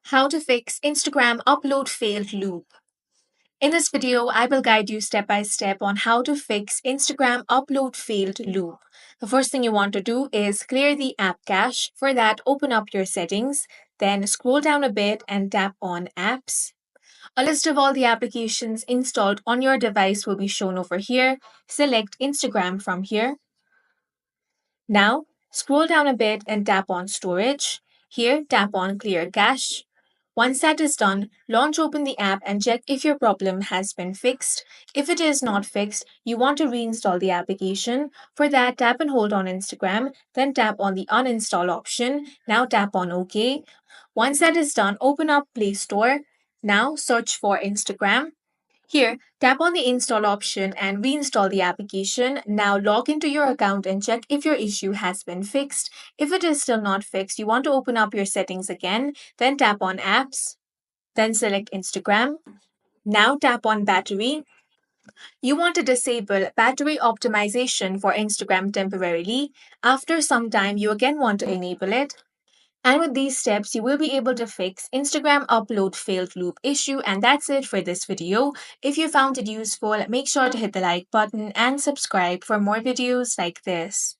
How to fix Instagram upload failed loop. In this video, I will guide you step by step on how to fix Instagram upload failed loop. The first thing you want to do is clear the app cache. For that, open up your settings, then scroll down a bit and tap on apps. A list of all the applications installed on your device will be shown over here. Select Instagram from here. Now, scroll down a bit and tap on storage. Here, tap on clear cache. Once that is done, launch open the app and check if your problem has been fixed. If it is not fixed, you want to reinstall the application. For that, tap and hold on Instagram, then tap on the uninstall option. Now tap on OK. Once that is done, open up Play Store. Now search for Instagram. Here, tap on the install option and reinstall the application. Now log into your account and check if your issue has been fixed. If it is still not fixed, you want to open up your settings again, then tap on apps, then select Instagram. Now tap on battery. You want to disable battery optimization for Instagram temporarily. After some time, you again want to enable it. And with these steps, you will be able to fix Instagram upload failed loop issue. And that's it for this video. If you found it useful, make sure to hit the like button and subscribe for more videos like this.